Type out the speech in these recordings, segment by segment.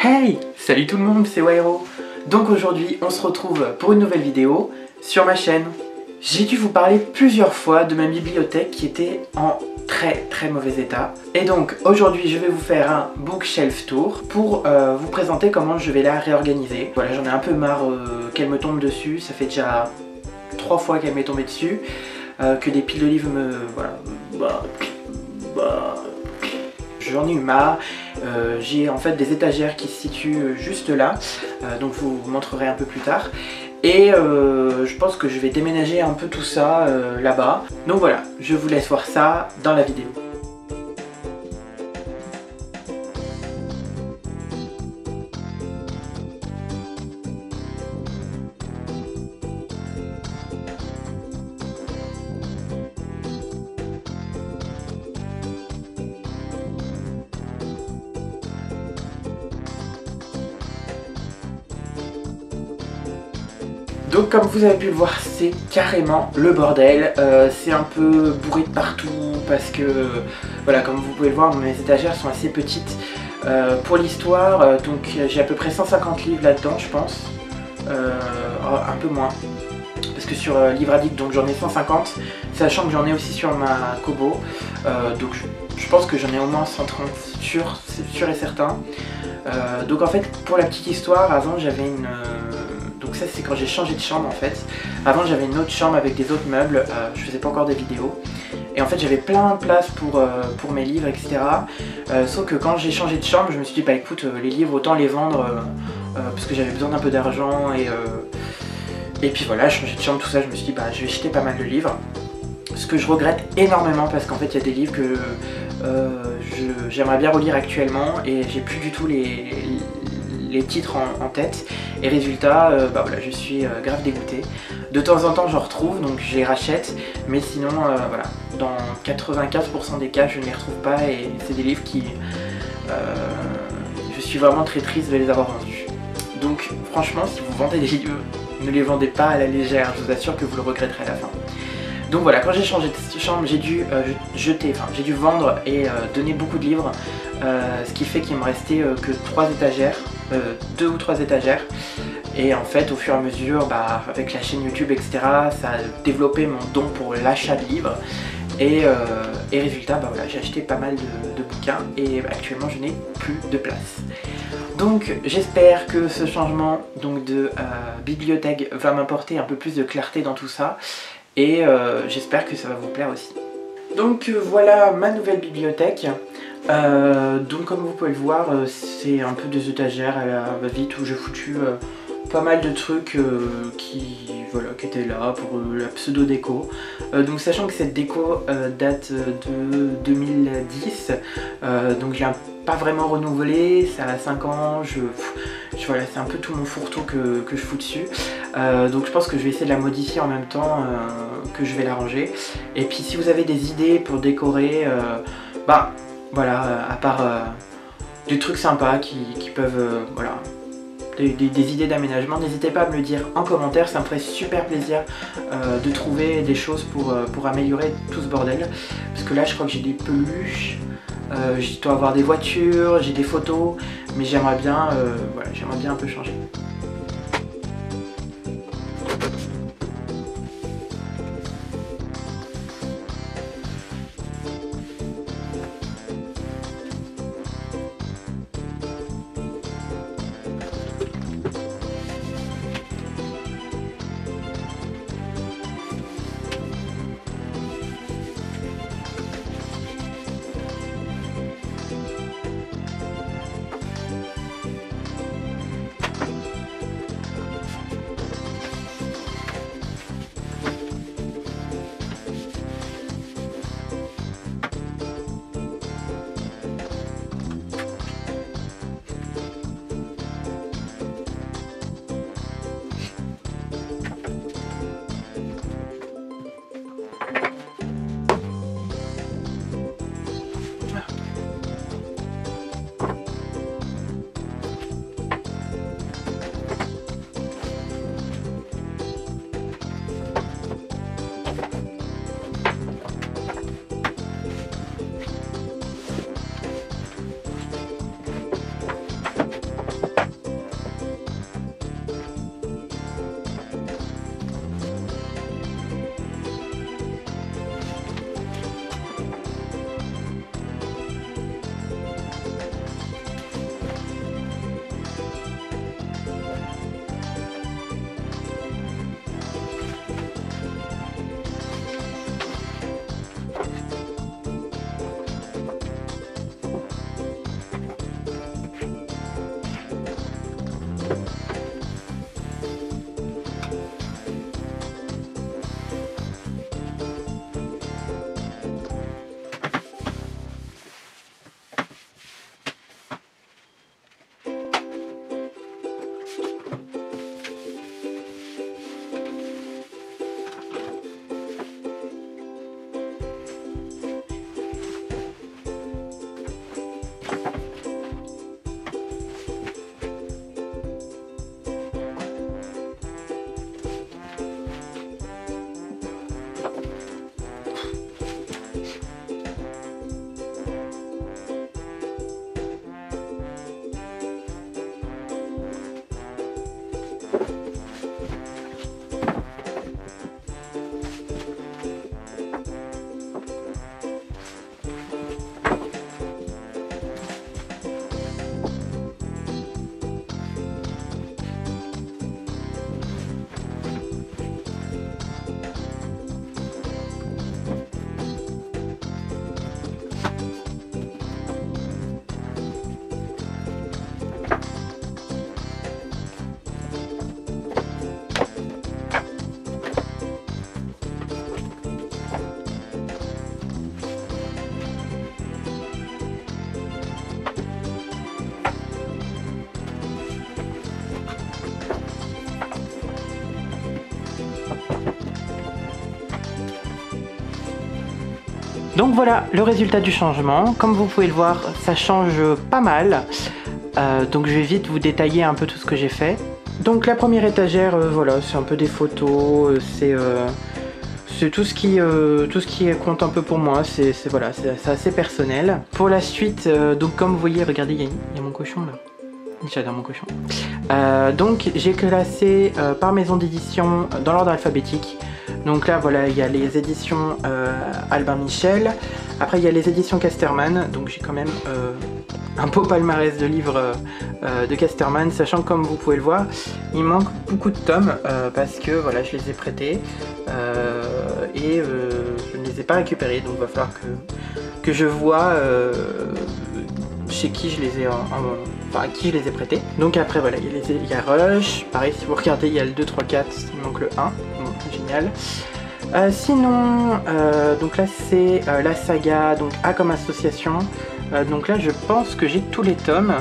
Hey! Salut tout le monde, c'est Wairo. Donc aujourd'hui, on se retrouve pour une nouvelle vidéo sur ma chaîne. J'ai dû vous parler plusieurs fois de ma bibliothèque qui était en très mauvais état. Et donc aujourd'hui, je vais vous faire un bookshelf tour pour vous présenter comment je vais la réorganiser. Voilà, j'en ai un peu marre qu'elle me tombe dessus. Ça fait déjà 3 fois qu'elle m'est tombée dessus. Que des piles de livres me... voilà. J'en ai eu marre. J'ai en fait des étagères qui se situent juste là, donc je vous montrerai un peu plus tard. Et je pense que je vais déménager un peu tout ça là-bas. Donc voilà, je vous laisse voir ça dans la vidéo. Donc comme vous avez pu le voir, c'est carrément le bordel, c'est un peu bourré de partout parce que, voilà, comme vous pouvez le voir, mes étagères sont assez petites. Pour l'histoire, donc j'ai à peu près 150 livres là-dedans, je pense, un peu moins, parce que sur Livre Addict, donc j'en ai 150, sachant que j'en ai aussi sur ma Kobo, donc je pense que j'en ai au moins 130 sûr et certain. Donc en fait, pour la petite histoire, avant j'avais une... donc ça c'est quand j'ai changé de chambre en fait. Avant j'avais une autre chambre avec des autres meubles, je faisais pas encore des vidéos. Et en fait j'avais plein de place pour mes livres, etc. Sauf que quand j'ai changé de chambre, je me suis dit bah écoute, les livres autant les vendre parce que j'avais besoin d'un peu d'argent et puis voilà, j'ai changé de chambre, tout ça, je me suis dit bah je vais jeter pas mal de livres. Ce que je regrette énormément parce qu'en fait il y a des livres que j'aimerais bien relire actuellement et j'ai plus du tout les titres en tête. Et résultat, bah voilà, je suis grave dégoûté. De temps en temps j'en retrouve, donc je les rachète, mais sinon voilà, dans 95% des cas je ne les retrouve pas et c'est des livres qui... je suis vraiment très triste de les avoir vendus. Donc franchement, si vous vendez des livres, ne les vendez pas à la légère, je vous assure que vous le regretterez à la fin. Donc voilà, quand j'ai changé de chambre, j'ai dû j'ai dû vendre et donner beaucoup de livres, ce qui fait qu'il me restait que 3 étagères, 2 ou 3 étagères. Et en fait, au fur et à mesure, bah, avec la chaîne YouTube, etc., ça a développé mon don pour l'achat de livres. Et résultat, bah voilà, j'ai acheté pas mal de bouquins et actuellement je n'ai plus de place. Donc j'espère que ce changement donc, de bibliothèque va m'apporter un peu plus de clarté dans tout ça. Et j'espère que ça va vous plaire aussi. Donc voilà ma nouvelle bibliothèque. Donc comme vous pouvez le voir, c'est un peu des étagères à la va-vite où j'ai foutu pas mal de trucs qui étaient là pour la pseudo déco. Donc sachant que cette déco date de 2010, donc je l'ai pas vraiment renouvelé, ça a 5 ans, voilà, c'est un peu tout mon fourre-tout que je fous dessus. Donc je pense que je vais essayer de la modifier en même temps que je vais la ranger. Et puis si vous avez des idées pour décorer, bah voilà, à part des trucs sympas qui peuvent, voilà, des idées d'aménagement, n'hésitez pas à me le dire en commentaire, ça me ferait super plaisir de trouver des choses pour améliorer tout ce bordel. Parce que là je crois que j'ai des peluches, je dois avoir des voitures, j'ai des photos, mais j'aimerais bien, voilà, j'aimerais bien un peu changer. Donc voilà le résultat du changement. Comme vous pouvez le voir, ça change pas mal. Donc je vais vite vous détailler un peu tout ce que j'ai fait. Donc la première étagère, voilà, c'est un peu des photos, c'est tout ce qui compte un peu pour moi, c'est voilà, c'est assez personnel. Pour la suite, donc comme vous voyez, regardez, il y a mon cochon là. J'adore mon cochon. Donc j'ai classé par maison d'édition dans l'ordre alphabétique. Donc là voilà, il y a les éditions Albin Michel. Après il y a les éditions Casterman. Donc j'ai quand même un beau palmarès de livres de Casterman, sachant que comme vous pouvez le voir, il manque beaucoup de tomes parce que voilà, je les ai prêtés et je ne les ai pas récupérés. Donc il va falloir que je vois chez qui je les ai à qui je les ai prêtés. Donc après voilà, il y a Rush, pareil si vous regardez il y a le 2, 3, 4, il manque le 1, donc génial. Sinon, donc là c'est la saga, donc A comme association. Donc là je pense que j'ai tous les tomes,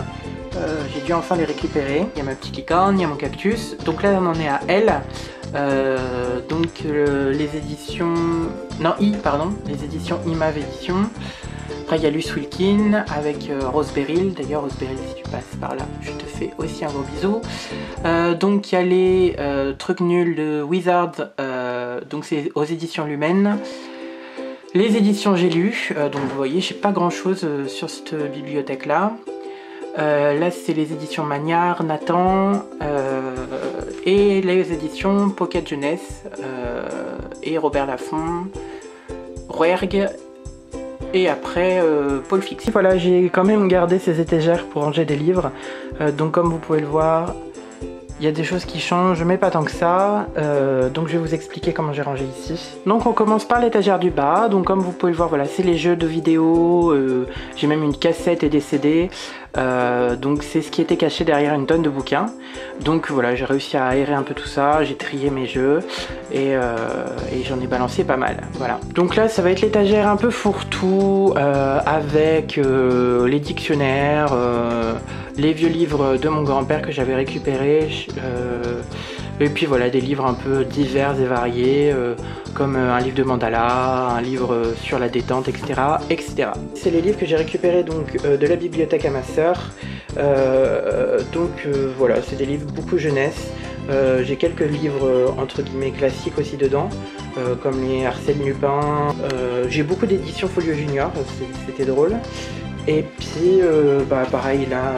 j'ai dû enfin les récupérer. Il y a ma petite licorne, il y a mon cactus, donc là on en est à L. Donc les éditions, non I pardon, les éditions IMAV édition. Après il y a Luce Wilkin avec Rose Beryl. D'ailleurs Rose Beryl, si tu passes par là, je te fais aussi un gros bisou. Donc il y a les trucs nuls de Wizard, donc c'est aux éditions Lumen. Les éditions J'ai lu, donc vous voyez j'ai pas grand chose sur cette bibliothèque là. Là c'est les éditions Magnard, Nathan, et les éditions Pocket Jeunesse, et Robert Laffont, Rouergue, et après Paul Fix. Voilà, j'ai quand même gardé ces étagères pour ranger des livres, donc comme vous pouvez le voir, il y a des choses qui changent, mais pas tant que ça, donc je vais vous expliquer comment j'ai rangé ici. Donc on commence par l'étagère du bas, donc comme vous pouvez le voir, voilà, c'est les jeux de vidéo, j'ai même une cassette et des CD, donc c'est ce qui était caché derrière une tonne de bouquins. Donc voilà, j'ai réussi à aérer un peu tout ça, j'ai trié mes jeux, et j'en ai balancé pas mal, voilà. Donc là ça va être l'étagère un peu fourre-tout, avec les dictionnaires, les vieux livres de mon grand-père que j'avais récupérés, et puis voilà, des livres un peu divers et variés, comme un livre de mandala, un livre sur la détente, etc. etc. C'est les livres que j'ai récupérés donc, de la bibliothèque à ma sœur. Voilà, c'est des livres beaucoup jeunesse. J'ai quelques livres entre guillemets classiques aussi dedans, comme les Arsène Lupin. J'ai beaucoup d'éditions Folio Junior, c'était drôle. Et puis pareil là,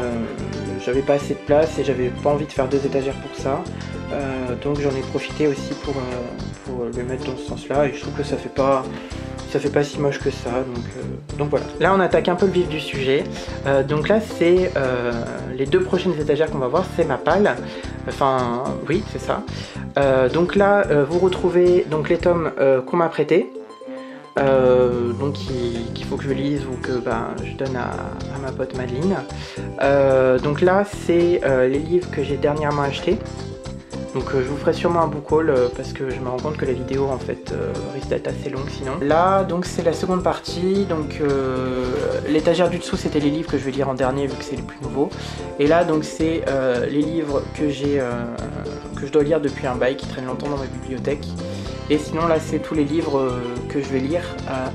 j'avais pas assez de place et j'avais pas envie de faire 2 étagères pour ça, donc j'en ai profité aussi pour le mettre dans ce sens là, et je trouve que ça fait pas si moche que ça, donc voilà. Là on attaque un peu le vif du sujet, donc là c'est les 2 prochaines étagères qu'on va voir, c'est ma palle, enfin oui c'est ça. Donc là vous retrouvez donc les tomes qu'on m'a prêtés, donc qu'il faut que je lise ou que je donne à ma pote Madeleine. Donc là c'est les livres que j'ai dernièrement achetés. Donc je vous ferai sûrement un book haul parce que je me rends compte que la vidéo en fait risque d'être assez longue sinon. Là donc c'est la seconde partie, donc l'étagère du dessous c'était les livres que je vais lire en dernier vu que c'est les plus nouveaux. Et là donc c'est les livres que je dois lire depuis un bail qui traîne longtemps dans ma bibliothèque. Et sinon là c'est tous les livres que je vais lire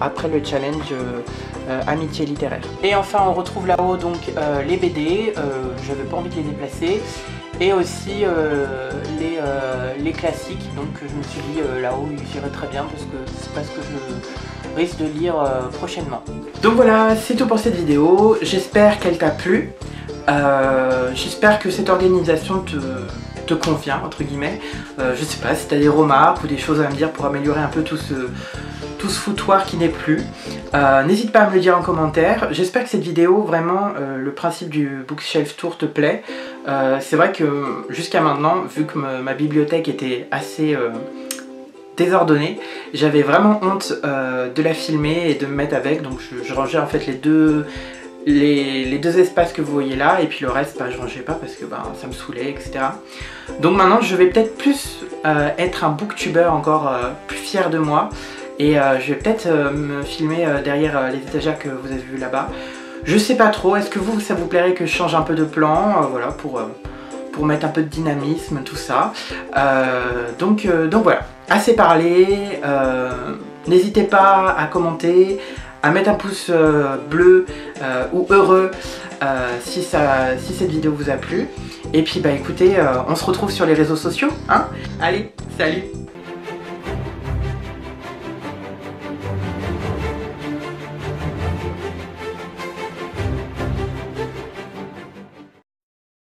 après le challenge Amitié littéraire. Et enfin on retrouve là-haut donc les BD, j'avais pas envie de les déplacer. Et aussi les classiques, donc je me suis dit là-haut ils iraient très bien parce que c'est pas ce que je risque de lire prochainement. Donc voilà, c'est tout pour cette vidéo, j'espère qu'elle t'a plu, j'espère que cette organisation te convient entre guillemets. Je sais pas si t'as des remarques ou des choses à me dire pour améliorer un peu tout ce foutoir qui n'est plus. N'hésite pas à me le dire en commentaire. J'espère que cette vidéo, vraiment, le principe du bookshelf tour te plaît. C'est vrai que jusqu'à maintenant, vu que ma bibliothèque était assez désordonnée, j'avais vraiment honte de la filmer et de me mettre avec. Donc je rangeais en fait les deux espaces que vous voyez là, et puis le reste je rangeais pas parce que ça me saoulait, etc. Donc maintenant je vais peut-être plus être un booktuber encore plus fier de moi. Et je vais peut-être me filmer derrière les étagères que vous avez vues là-bas. Je sais pas trop, est-ce que ça vous plairait que je change un peu de plan, voilà, pour mettre un peu de dynamisme, tout ça. Donc voilà, assez parlé. N'hésitez pas à commenter, à mettre un pouce bleu ou heureux si cette vidéo vous a plu. Et puis bah écoutez, on se retrouve sur les réseaux sociaux, hein. Allez, salut!